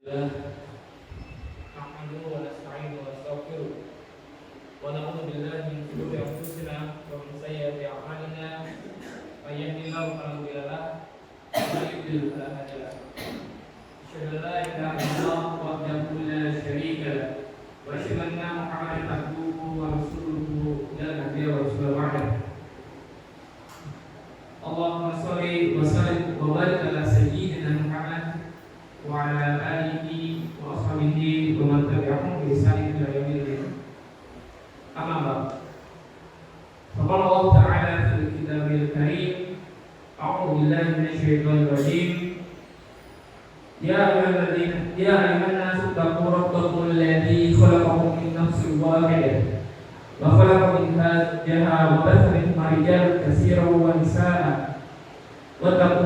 نحمده ونستعينه ونستغفره ونعوذ بالله من شرور انفسنا ومن سيئات اعمالنا من يهده الله فلا مضل له ومن يضلل فلا هادي له اشهد ان لا اله الا الله وحده لا شريك له واشهد ان محمدا عبده ورسوله لا نبي ورسول بعده اللهم صل وسلم وبارك على سيدنا محمد وعلى آله وأصحابه ومن تبعهم بإحسان إلى يوم الدين. أما بعد، فقال الله تعالى في الكتاب الكريم: أعوذ بالله من الشيطان الرجيم. يا أيها الناس اتقوا ربكم الذي خلقكم من نفس واحدة وخلق منها زوجها وبث منهما رجالا كثيرا ونساء واتقوا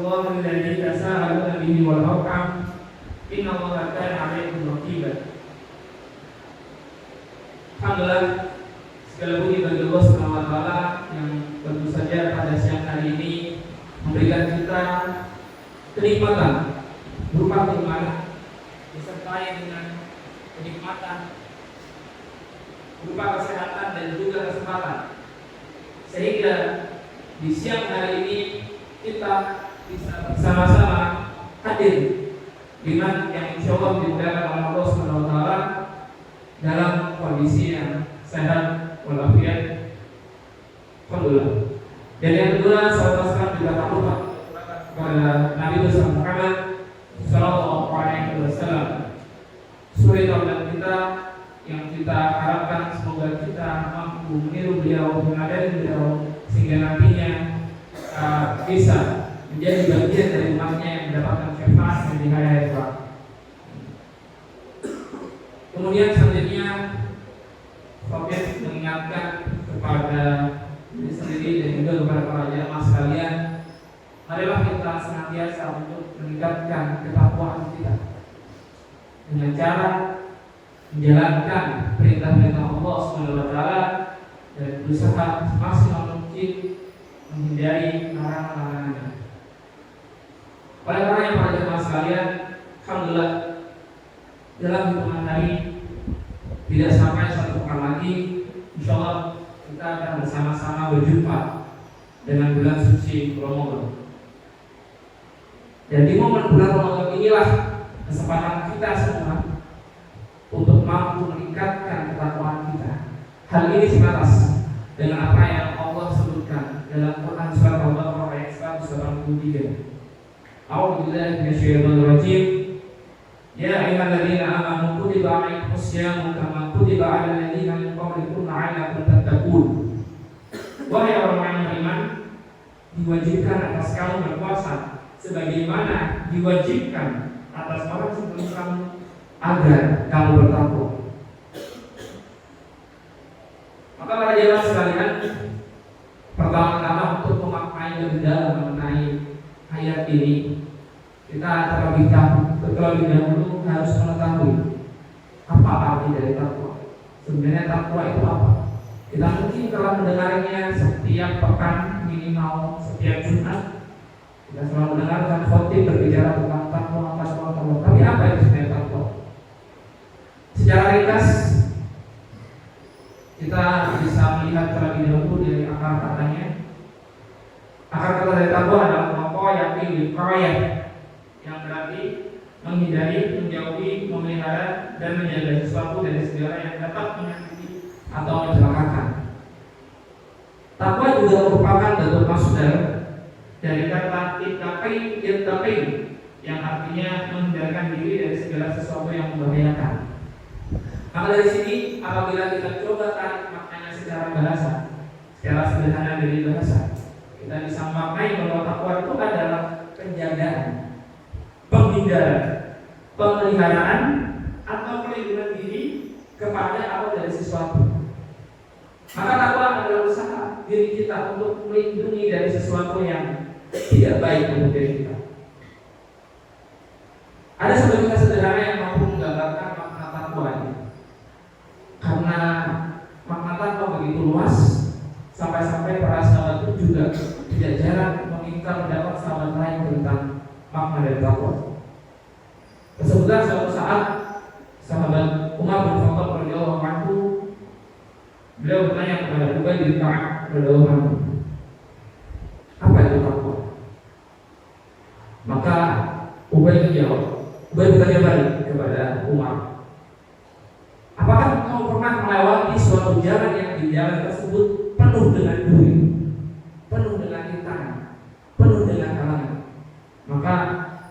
الله الذي تساءلون به والأرحام إن الله كان عليكم رقيبا. Alhamdulillah, segala puji bagi Allah Subhanahu wa taala yang tentu saja pada siang hari ini memberikan kita kenikmatan berupa keimanan disertai dengan kenikmatan berupa kesehatan dan juga kesempatan, sehingga di siang hari ini kita bisa bersama-sama hadir dengan yang insya Allah dimuliakan oleh Allah Subhanahu wa taala dalam kondisi yang sehat walafiat. Alhamdulillah. Dan yang kedua, sahabat-sahabat juga tak lupa kepada Nabi Muhammad sallallahu alaihi wasallam. Suri taulan kita yang kita harapkan semoga kita mampu meniru beliau, mengadani beliau, sehingga nantinya bisa menjadi bagian dari umatnya yang mendapatkan syafaat di hari akhirat. Kemudian selanjutnya, Fadil mengingatkan kepada diri sendiri dan juga kepada para jamaah sekalian, marilah kita senantiasa untuk meningkatkan ketakwaan kita dengan cara menjalankan perintah-perintah Allah Subhanahu wa taala dan berusaha semaksimal mungkin menghindari larangan-larangannya. Oleh karena yang para jemaah sekalian, alhamdulillah dalam hitungan hari tidak sampai 1 pekan lagi, insyaallah kita akan bersama-sama berjumpa dengan bulan suci Ramadan. Dan di momen bulan Ramadan inilah kesempatan kita semua untuk mampu meningkatkan ketakwaan kita. Hal ini sebatas dengan apa yang Allah sebutkan dalam Quran surat Al-Baqarah ayat 183. A'udzu billahi minasyaitonir rajim. Ya ayyuhalladzina amanu kutiba 'alaikumus syamu kama kutiba 'alal ladzina min qablikum la'allakum tattaqun. Wahai orang yang beriman, diwajibkan atas kamu berpuasa sebagaimana diwajibkan atas orang sebelum kamu agar kamu bertakwa. Maka para jemaah sekalian, pertama-tama untuk memaknai lebih dalam mengenai ayat ini, kita terlebih dahulu harus mengetahui apa arti dari takwa. Sebenarnya takwa itu apa? Kita mungkin telah mendengarnya setiap pekan, minimal setiap Jumat. Kita selalu mendengarkan khotib berbicara tentang takwa, takwa. Tapi apa itu sebenarnya takwa? Secara ringkas kita bisa melihat terlebih dahulu dari akar katanya. Akar kata dari takwa adalah yakin yang berarti menghindari, menjauhi, memelihara dan menjaga sesuatu dari segala yang dapat menyakiti atau mencelakakan. Takwa juga merupakan bentuk masdar dari kata ittaqi yang artinya menghindarkan diri dari segala sesuatu yang membahayakan. Maka dari sini apabila kita coba tarik maknanya secara bahasa, secara sederhana dari bahasa, kita bisa memaknai bahwa takwa itu adalah penjagaan, penghindaran, pemeliharaan atau perlindungan diri kepada atau dari sesuatu. Maka takwa adalah usaha diri kita untuk melindungi dari sesuatu yang tidak baik untuk diri kita. Ada sebuah kisah sederhana yang mampu menggambarkan makna takwa ini. Karena makna takwa begitu luas, sampai-sampai para sahabat itu juga tidak jarang meminta pendapat sahabat lain tentang makna dari takwa. kedalaman. Apa itu takwa? Maka Ubay menjawab, Ubay bertanya balik kepada Umar, apakah engkau pernah melewati suatu jalan yang di jalan tersebut penuh dengan duri, penuh dengan rintangan, penuh dengan halangan? Maka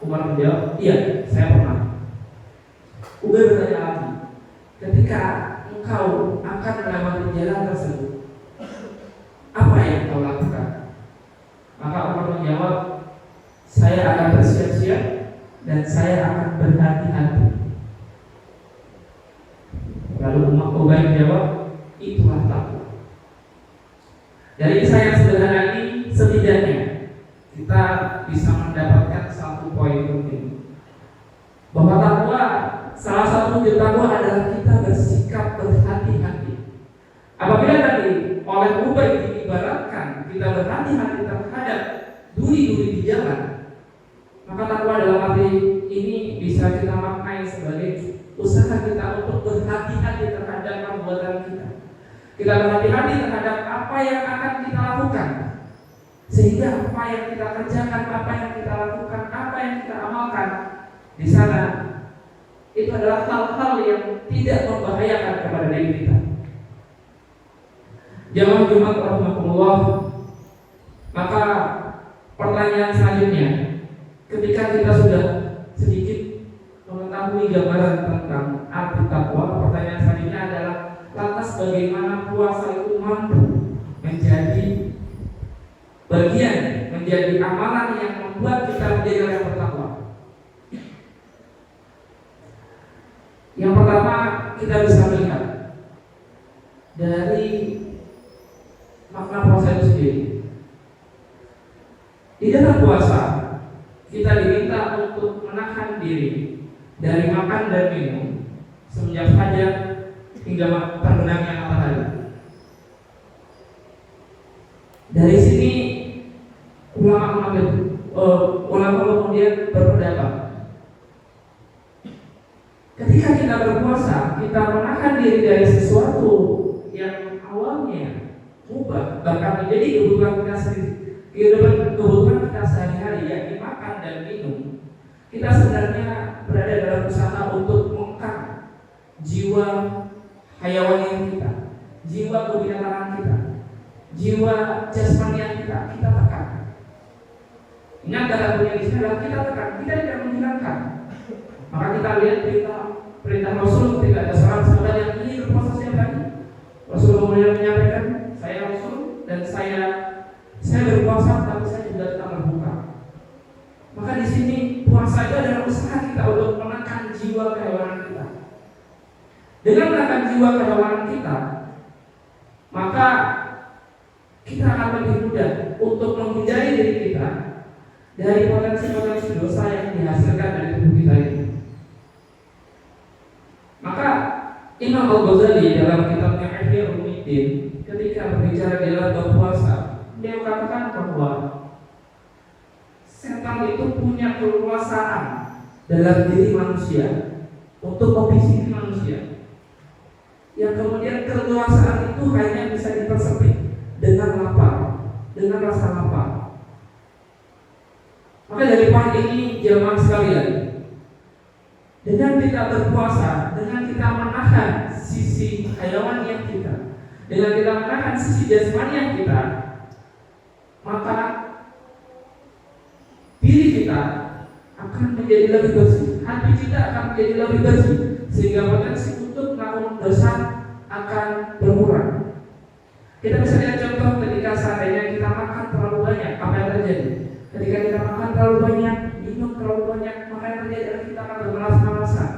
Umar menjawab, iya, saya pernah. Ubay bertanya lagi, ketika engkau akan melewati jalan tersebut, apa yang kau lakukan? Maka Umar menjawab, saya akan bersiap-siap dan saya akan berhati-hati. Lalu Ubay menjawab, itulah takwa. Dari kisah yang sederhana ini, setidaknya kita bisa mendapatkan satu poin penting, bahwa takwa, salah satu wujud takwa adalah kita bersikap berhati-hati. Apabila tadi oleh Ubay diibaratkan kita berhati-hati terhadap duri-duri di jalan, maka takwa dalam arti ini bisa kita maknai sebagai usaha kita untuk berhati-hati terhadap perbuatan kita. Kita berhati-hati terhadap apa yang akan kita lakukan, sehingga apa yang kita kerjakan, apa yang kita lakukan, apa yang kita amalkan di sana itu adalah hal-hal yang tidak membahayakan kepada diri kita. Jamaah Jumat rahimahumullah, maka pertanyaan selanjutnya, ketika kita sudah sedikit mengetahui gambaran tentang arti takwa, pertanyaan selanjutnya adalah, lantas bagaimana puasa itu mampu menjadi bagian, menjadi amalan yang membuat kita menjadi orang yang bertakwa? Yang pertama, kita bisa melihat dari makna puasa itu sendiri. Di dalam puasa, kita diminta untuk menahan diri dari makan dan minum semenjak fajar hingga terbenamnya matahari. Dari sini ulama kemudian berpendapat, ketika kita berpuasa, kita menahan diri dari sesuatu yang awalnya mubah, bahkan menjadi kebutuhan kita sendiri, kebutuhan kita sehari-hari, yakni makan dan minum. Kita sebenarnya berada dalam usaha untuk mengangkat jiwa hayawani kita, jiwa kebinatangan kita, jiwa jasmani kita tekan. Ingat, dalam dunia di sini adalah kita tekan, kita tidak menghilangkan. Maka kita lihat perintah Rasul, tidak ada seorang sahabat yang ingin berpuasa setiap hari. Rasul kemudian menyampaikan, saya Rasul dan saya berpuasa, tapi saya juga tetap berbuka. Maka di sini puasa itu adalah usaha kita untuk menekan jiwa kehewanan kita. Dengan menekan jiwa kehewanan kita, maka kita akan lebih mudah untuk menghindari diri kita dari potensi-potensi dosa yang dihasilkan dari tubuh kita ini. Maka Imam Al-Ghazali dalam kitabnya Ihya Ulumuddin ketika berbicara dalam berpuasa, dia mengatakan bahwa setan itu punya kekuasaan dalam diri manusia untuk membisiki manusia, yang kemudian kekuasaan itu hanya bisa dipersempit dengan lapar, dengan rasa lapar. Maka dari poin ini, jamaah sekalian, dengan kita berpuasa, dengan kita menahan sisi hayawaniah kita, dengan kita menahan sisi jasmaniah kita, maka diri kita akan menjadi lebih bersih, hati kita akan menjadi lebih bersih, sehingga potensi untuk melakukan dosa akan berkurang. Kita bisa lihat contoh ketika seandainya kita makan terlalu banyak, apa yang terjadi? Ketika kita makan terlalu banyak, minum terlalu banyak, maka yang terjadi adalah kita akan bermalas-malasan,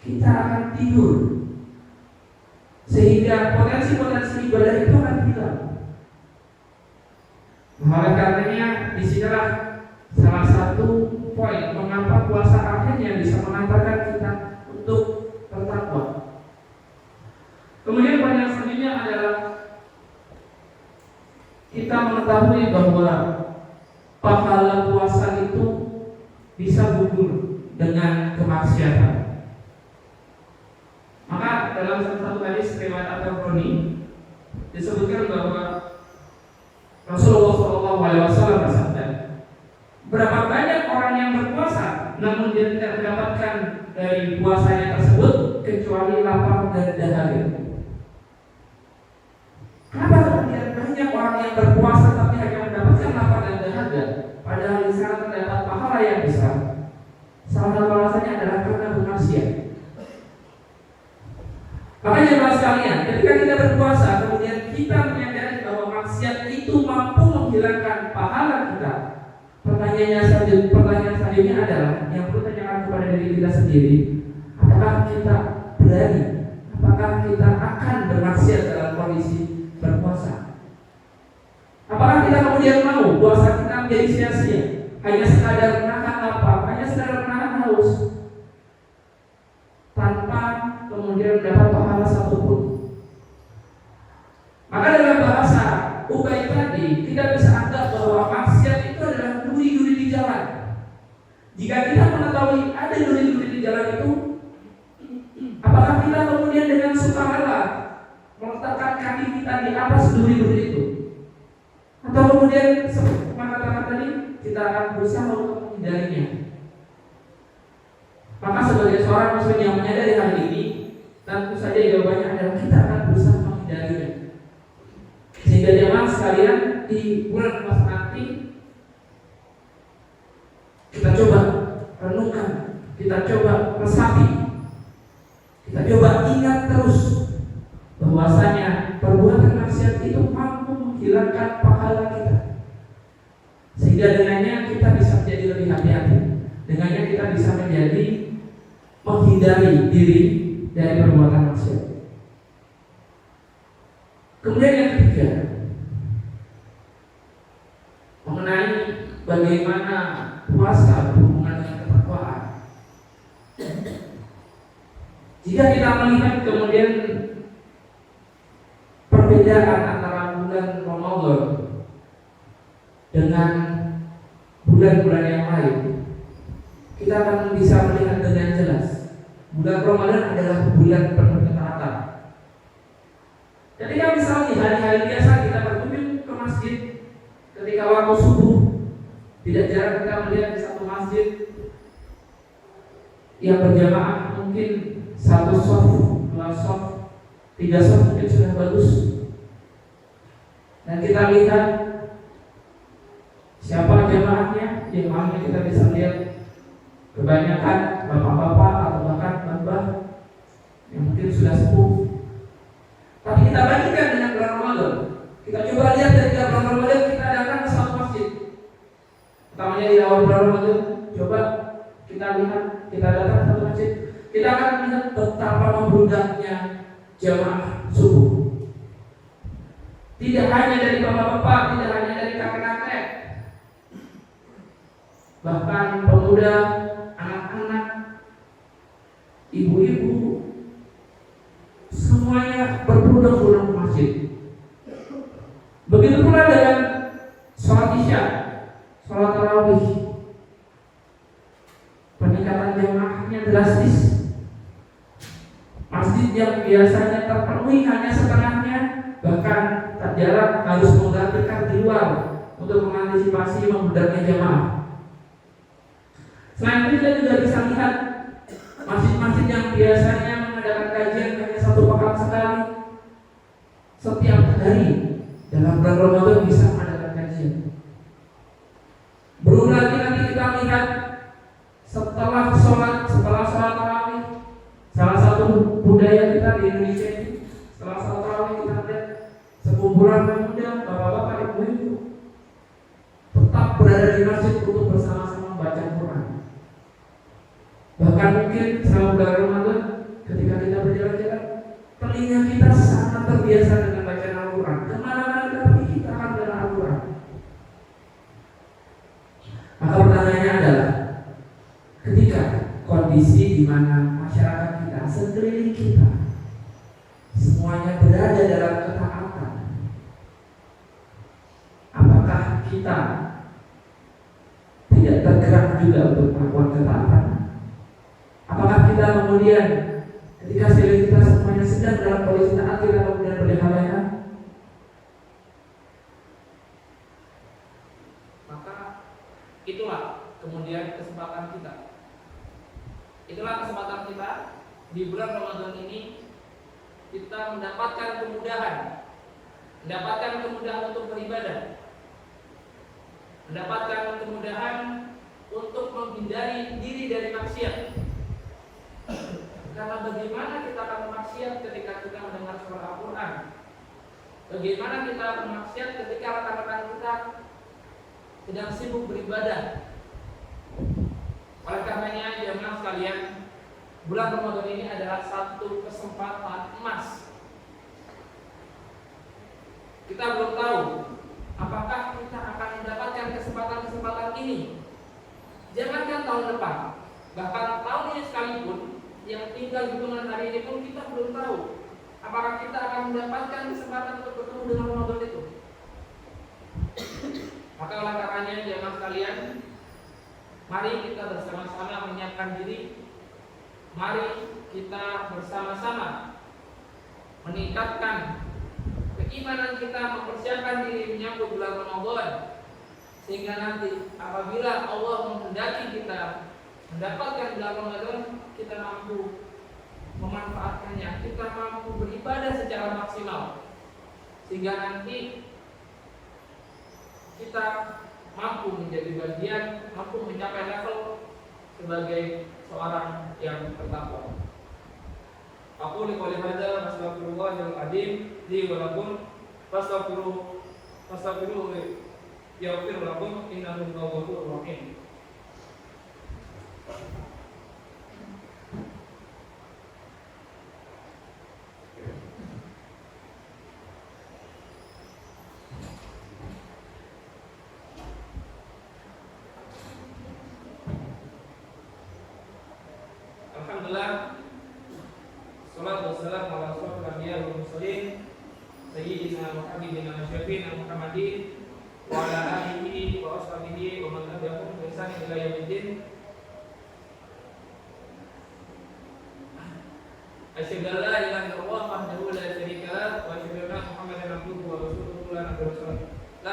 kita akan tidur, sehingga potensi-potensi ibadah itu akan hilang. Oleh karenanya, disinilah salah satu poin mengapa puasa akhirnya bisa mengantarkan kita untuk bertakwa. Kemudian poin yang selanjutnya adalah kita mengetahui bahwa pahala puasa itu bisa gugur dengan kemaksiatan. Maka dalam satu hadis riwayat At-Tabrani disebutkan bahwa Rasulullah SAW bersabda, berapa banyak orang yang berpuasa namun dia tidak mendapatkan dari puasanya tersebut kecuali lapar dan dahaga. Kenapa kemudian banyak orang yang berpuasa tapi hanya mendapatkan lapar dan dahaga, padahal di sana terdapat pahala yang besar? Salah satu alasannya adalah karena bermaksiat. Makanya jemaah sekalian, ketika kita berpuasa kemudian kita menyadari bahwa maksiat itu mampu menghilangkan pahala kita, pertanyaan selanjutnya adalah yang perlu tanyakan kepada diri kita sendiri, apakah kita berani, apakah kita akan bermaksiat dalam kondisi berpuasa? Apakah kita kemudian mau puasa kita menjadi sia-sia, hanya sekadar menahan lapar, hanya sekadar menahan haus, tanpa kemudian mendapat pahala satupun? Maka dalam bahasa Ubay tadi, kita bisa anggap bahwa maksiat itu adalah duri-duri di jalan. Jika kita mengetahui ada duri-duri di jalan itu, apakah kita kemudian dengan sukarela meletakkan kaki kita di atas duri-duri itu? Atau kemudian seperti kata tadi, kita akan berusaha untuk menghindarinya? Maka sebagai seorang muslim yang menyadari hal ini, tentu saja jawabannya adalah kita akan berusaha menghindarinya. Sehingga jemaah sekalian, di bulan puasa nanti kita coba renungkan, kita coba resapi, kita coba ingat terus bahwasanya perbuatan maksiat itu mampu menghilangkan pahala kita, sehingga dengannya kita bisa menjadi lebih hati-hati, dengannya kita bisa menjadi menghindari diri dari perbuatan maksiat. Kemudian yang ketiga, mengenai bagaimana puasa berhubungan dengan ketakwaan. Jika kita melihat kemudian perbedaan antara bulan Ramadan dengan bulan-bulan yang lain, kita akan bisa melihat dengan jelas bulan Ramadan adalah bulan penuh ketaatan. Ketika misalnya hari-hari biasa kita berkunjung ke masjid ketika waktu subuh, tidak jarang kita melihat di satu masjid yang berjamaah mungkin 1 shaf, 2 shaf, 3 shaf mungkin sudah bagus. Dan kita lihat siapa jamaahnya, jamaahnya kita bisa lihat kebanyakan bapak-bapak atau bahkan mbah yang mungkin sudah sepuh. Tapi kita bandingkan dengan bulan Ramadan. Kita coba lihat dari bulan Ramadan kita datang ke suatu masjid. Utamanya di awal bulan Ramadan, coba kita lihat, kita datang ke satu masjid, kita akan melihat betapa membludaknya jamaah subuh. Tidak hanya dari bapak-bapak, tidak hanya dari kakek-kakek, bahkan pemuda, anak-anak, ibu-ibu, semuanya berbondong-bondong ke masjid. Begitu pula dengan sholat isya, sholat tarawih, peningkatan jamaahnya drastis. Masjid yang biasanya terpenuhi hanya setengahnya, bahkan tak jarang harus menggantikan di luar untuk mengantisipasi membludaknya jamaah. Selain itu kita juga bisa lihat masjid-masjid yang biasanya mengadakan kajian hanya 1 pekan sekali, setiap hari dalam bulan Ramadan bisa mengadakan kajian. Belum lagi nanti kita lihat setelah sholat tarawih, salah satu budaya kita di Indonesia ini, setelah sholat tarawih kita lihat sekumpulan pemuda, bapak-bapak, ibu-ibu tetap berada di masjid untuk bersama-sama membaca Quran. Bahkan mungkin selama bulan Ramadan ketika kita berjalan-jalan, telinga kita sangat terbiasa dengan bacaan Al-Quran. Kemana-mana kita pergi, kita akan dengar Al-Quran. Maka pertanyaannya adalah, ketika kondisi di mana masyarakat kita, sekeliling kita, semuanya berada dalam ketaatan, apakah kita tidak tergerak juga untuk melakukan ketaatan? Apakah kita kemudian ketika sekeliling kita semuanya sedang dalam kondisi taat, kita kemudian berleha-leha? Itulah kesempatan kita di bulan Ramadan ini, kita mendapatkan kemudahan untuk beribadah, mendapatkan kemudahan untuk menghindari diri dari maksiat. Karena bagaimana kita akan maksiat ketika kita mendengar surah Al-Quran? Bagaimana kita bermaksiat ketika rekan-rekan kita sedang sibuk beribadah? Oleh karenanya jemaah sekalian, bulan Ramadan ini adalah satu kesempatan emas. Kita belum tahu apakah kita akan mendapatkan kesempatan ini. Jangankan tahun depan, bahkan tahun ini sekalipun, yang tinggal hitungan hari ini pun kita belum tahu apakah kita akan mendapatkan kesempatan untuk bertemu dengan Ramadan itu. Maka oleh karenanya jemaah sekalian, mari kita bersama-sama menyiapkan diri. Mari kita bersama-sama meningkatkan keimanan kita, mempersiapkan diri menyambut bulan Ramadan, sehingga nanti apabila Allah menghendaki kita mendapatkan bulan Ramadan, kita mampu memanfaatkannya, kita mampu beribadah secara maksimal, sehingga nanti kita mampu menjadi bagian, mampu mencapai level sebagai seorang yang bertakwa. Aku liqouli hadza astaghfirullahal azim li wa lakum fastaghfiruhu yaghfir lakum innahu ghafurur rahim. Alhamdulillah, salatu wassalamu ala asyrofil anbiya'i wal mursalin sayyidina wa habibina wa syafiina Muhammadin wa ala alihi wa ashabihi wa man tabi'ahum bi ihsan ila yaumiddin. Asyhadu an la ilaha illallah wahdahu la syarika lah wa asyhadu anna Muhammadan abduhu wa rasuluhu la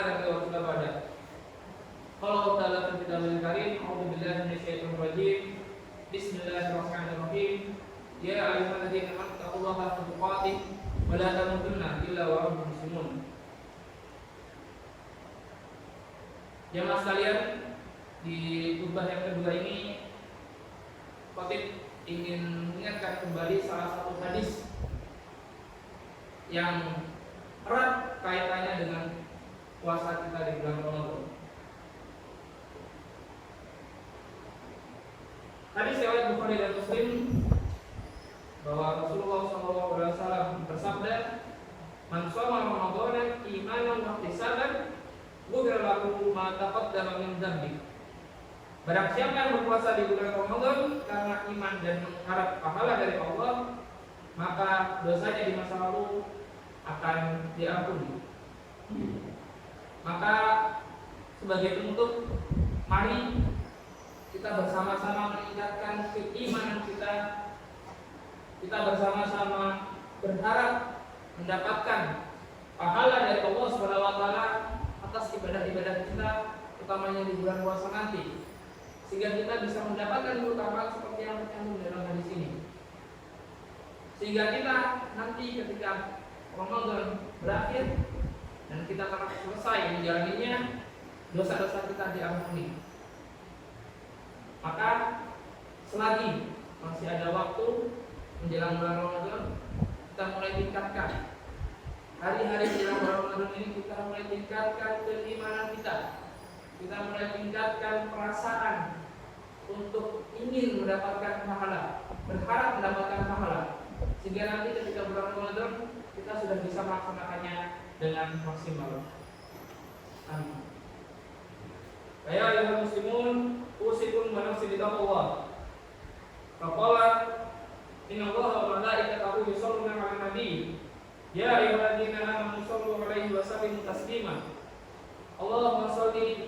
nabiyya ba'da. Qala ta'ala fi kitabihil karim, a'udzu billahi minasyaitonir rajim. Bismillahirrahmanirrahim. Ya ayyuhalladzina amanu taqullaha haqqa tuqatih wa la tamutunna illa wa antum muslimun. Jemaah sekalian, di khutbah yang kedua ini khatib ingin mengingatkan kembali salah satu hadis yang erat kaitannya dengan puasa kita di bulan Ramadan. Hadis riwayat Bukhari dan Muslim bahwa Rasulullah SAW bersabda, "Man shoma Ramadan imanan wa ihtisaban, ghufira lahu ma taqaddama min dzambi." Barang siapa yang berpuasa di bulan Ramadan karena iman dan mengharap pahala dari Allah, maka dosanya di masa lalu akan diampuni. Maka sebagai penutup, mari kita bersama-sama meningkatkan keimanan kita. Kita bersama-sama berharap mendapatkan pahala dari Allah SWT atas ibadah-ibadah kita, utamanya di bulan puasa nanti, sehingga kita bisa mendapatkan keutamaan seperti yang terkandung dalam hadis ini. Sehingga kita nanti ketika Ramadan berakhir dan kita telah selesai menjalaninya, dosa-dosa kita diampuni. Maka selagi masih ada waktu menjelang bulan Ramadan, kita mulai tingkatkan hari-hari menjelang bulan Ramadan ini, kita mulai tingkatkan keimanan kita. Kita mulai tingkatkan perasaan untuk ingin mendapatkan pahala, berharap mendapatkan pahala, sehingga nanti ketika bulan Ramadan kita sudah bisa melaksanakannya dengan maksimal. Amin. Ya ayyuhal muslimun, usikum wa nafsi bitaqwallah. Faqala innallaha wa malaikatahu yusholluna 'alan nabi. Ya ayyuhalladzina amanu shallu 'alaihi wa sallimu taslima. Allahumma shalli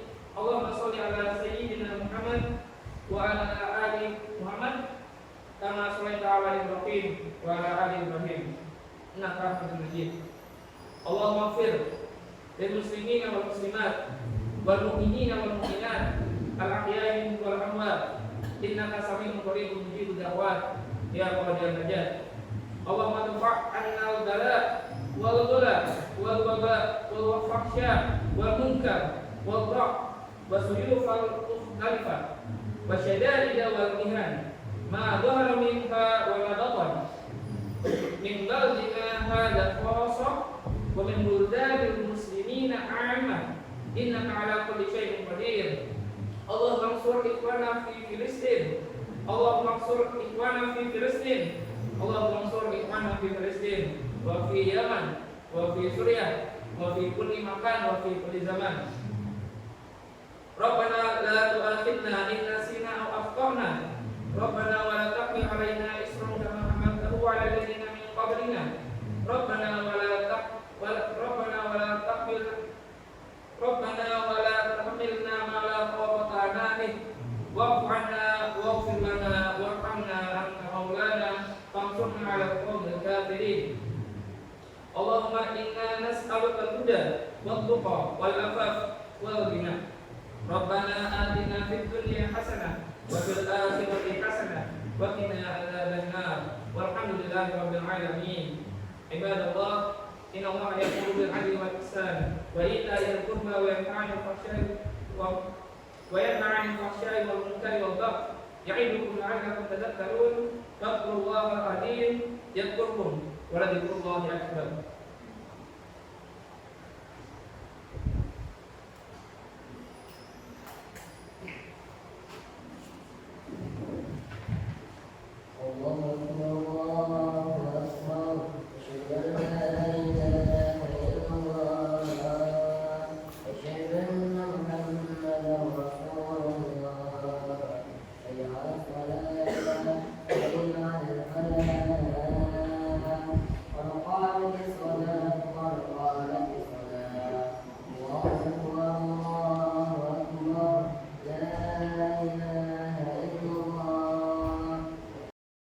ala sayyidina Muhammad wa ala ali Muhammad kama shallaita 'ala Ibrahim wa ala ali Ibrahim innaka Hamidum Majid. Allahumma ighfir lil muslimina wal muslimat wal mu'minina wal mu'minat al ahya'i wal amwat innaka sami'un qaribun mujibud da'wat ya qadiyal hajat. Allahumma tufa' anna al-bala wal ghula wal waba wal fahsya wal munkar wal dha' wa suyuf al-mukhtalifa wa syada'id wal mihan ma dhahara minha wa ma batan min baladina hadha khassa wa min buldanil muslimina 'amma innaka 'ala kulli syai'in qadir. Allahumma ansur ikhwana fi Filistin, Allahumma ansur ikhwana fi Filistin, Allahumma ansur ikhwana fi Filistin wa fi Yaman wa fi Suriah wa fi kulli makan wa fi kulli zaman. Rabbana la tu'akhidna in nasina aw akhtana, Rabbana wa la tahmil 'alaina isran kama hamaltahu 'ala alladziina min qablina, Rabbana wa la tahmilna ma la taqata lana bih wa'fu 'anna waghfir lana warhamna anta maulana fansurna 'alal qawmil kafirin. Allahumma inna nas'aluka al-huda wat-tuqa wal-'afaf wal-ghina. Rabbana atina fid dunya hasanah wa fil akhirati hasanah wa qina adzaban nar. Walhamdulillahi rabbil alamin. Ibadallah, inna Allaha ya'muru bil 'adli wal ihsan wa itaa'il qurba wa yanha 'anil fahsya'i wal munkari wal baghi ya'idukum la'allakum tadhakkarun. Fadhkurullaha al-'azim yadhkurkum wa la dhikrullahi akbar.